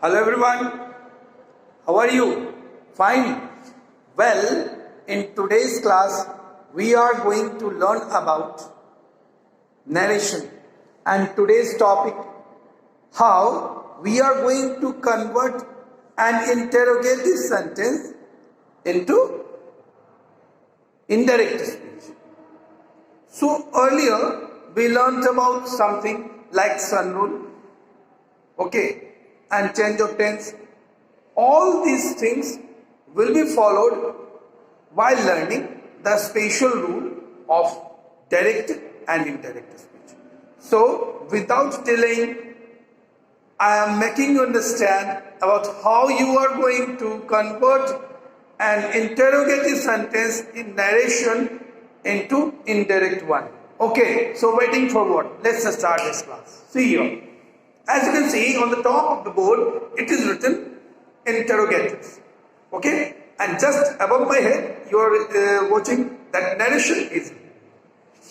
Hello everyone, how are you? Fine. Well, in today's class, we are going to learn about narration and today's topic, how we are going to convert an interrogative sentence into indirect speech. So earlier, we learned about something like sun rule, okay, and change of tense. All these things will be followed while learning the special rule of direct and indirect speech. So, without delaying, I am making you understand about how you are going to convert an interrogative sentence in narration into indirect one. Okay, so waiting for what? Let's start this class. See here. As you can see on the top of the board, it is written interrogatives. Okay, and just above my head, you are watching that narration is written.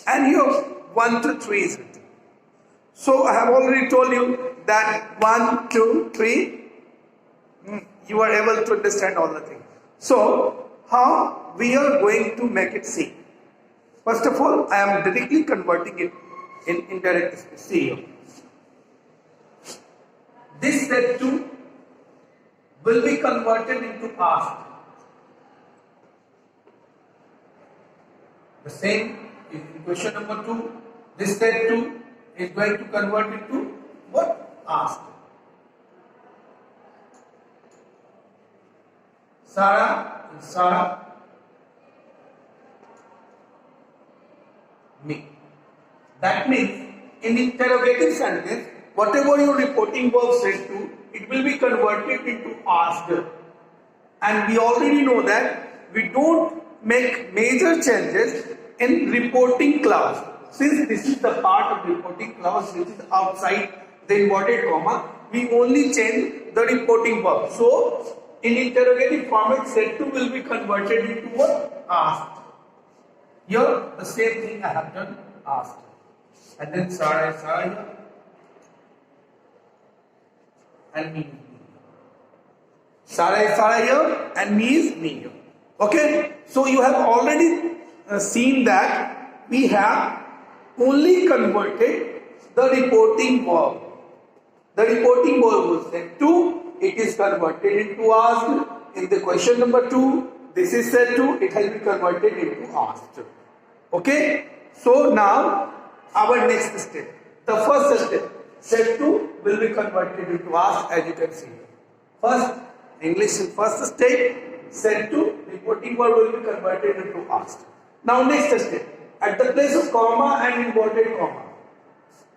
And here 1 to 3 is written. So I have already told you that 1, 2, 3, you are able to understand all the things. So how we are going to make it see? First of all, I am directly converting it in indirect speech. See here. This said to will be converted into asked. The same in question number 2. This said to is going to convert into what? Asked. Sarah, me. That means in interrogative sentence, whatever your reporting verb said to, it will be converted into asked. And we already know that we don't make major changes in reporting clause. Since this is the part of reporting clause which is outside the inverted comma, we only change the reporting verb. So, in interrogative format, said to will be converted into what? Asked. Here, the same thing I have done, asked. And then Sarah here. And me is me. Sarah is Sarah here and me is me here. Okay? So you have already seen that we have only converted the reporting verb. The reporting verb was said to, it is converted into asked. In the question number 2, this is said to, it has been converted into asked. Okay? So now, our next step. The first step. Said to will be converted into asked, as you can see. First, English in first step, said to, reporting verb will be converted into asked. Now next step, at the place of comma and inverted comma,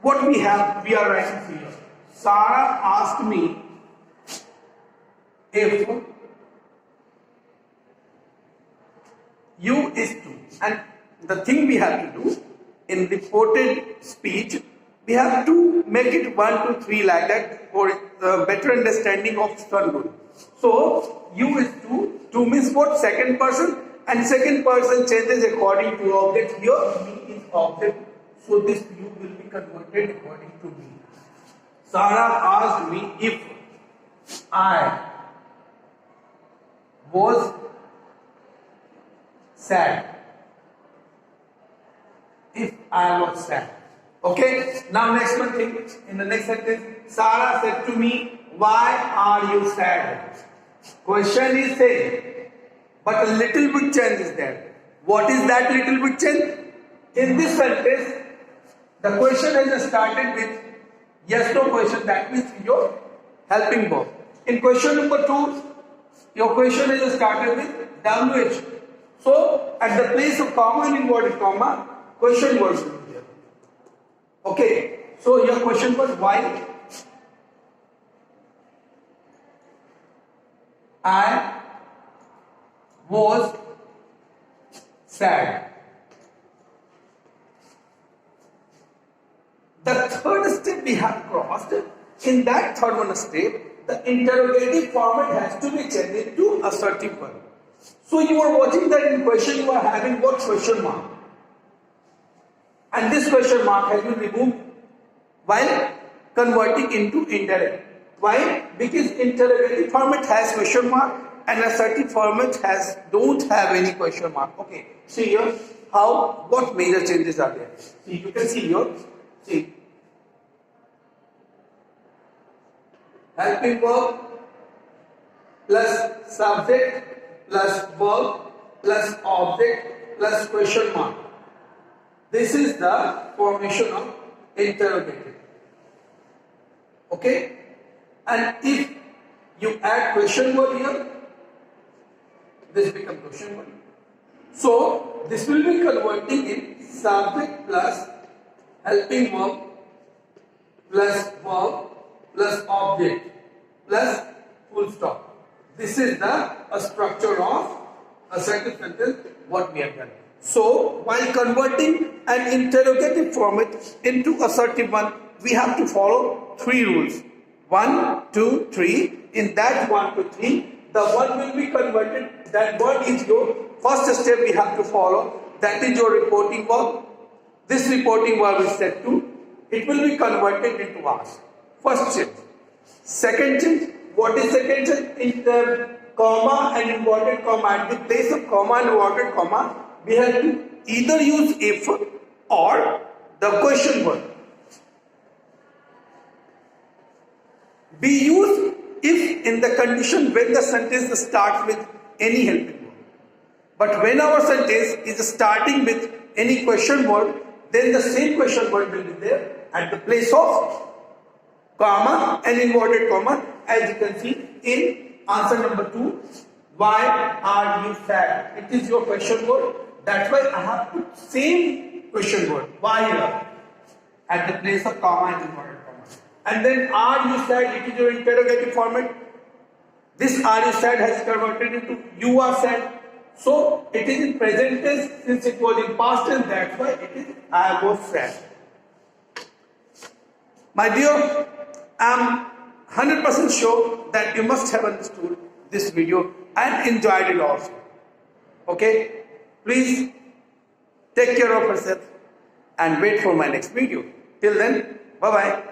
what we have, we are writing here. Sarah asked me if you is to, and the thing we have to do in reported speech, we have to make it 1 to 3 like that for the better understanding of sun rule. So, you is to means what? Second person, and second person changes according to object. Here, me is object. So, this you will be converted according to me. Sarah asked me if I was sad. If I was sad. Okay, now next one thing, in the next sentence, Sarah said to me, why are you sad? Question is same, but a little bit change is there. What is that little bit change? In this sentence, the question has started with yes no question, that means your helping verb. In question number 2, your question is started with WH. So, at the place of comma and inverted comma, question was here. Okay, so your question was why I was sad. The third step we have crossed. In that third one step, the interrogative format has to be changed into assertive verb. So you are watching that in question you are having what? Question mark. And this question mark has been removed while converting into indirect. Why? Because interrogative format has question mark and assertive format don't have any question mark. Okay. See here what major changes are there. See, you can see here. See, helping verb plus subject plus verb plus object plus question mark. This is the formation of interrogative. Okay? And if you add question word here, this becomes question word. So this will be converting in subject plus helping verb plus object plus full stop. This is the structure of assertive sentence what we have done. So while converting an interrogative format into assertive one, we have to follow 3 rules. 1, 2, 3. In that 1 to 3, the one will be converted. That one is your first step we have to follow. That is your reporting verb. This reporting verb is set to. It will be converted into ask. First change. Second change. What is second change? In the comma and inverted comma. At the place of comma and inverted comma, we have to either use if or the question word. We use if in the condition when the sentence starts with any helping word. But when our sentence is starting with any question word, then the same question word will be there at the place of comma and inverted comma, as you can see in answer number 2. Why are you sad? It is your question word. That's why I have put same question word. Why here? At the place of comma and inverted comma. And then are you sad? It is your interrogative format. This are you sad has converted into you are sad. So it is in present tense since it was in past tense. That's why it is I was sad. My dear, I am 100% sure that you must have understood this video and enjoyed it also. Okay? Please take care of yourself and wait for my next video. Till then, bye-bye.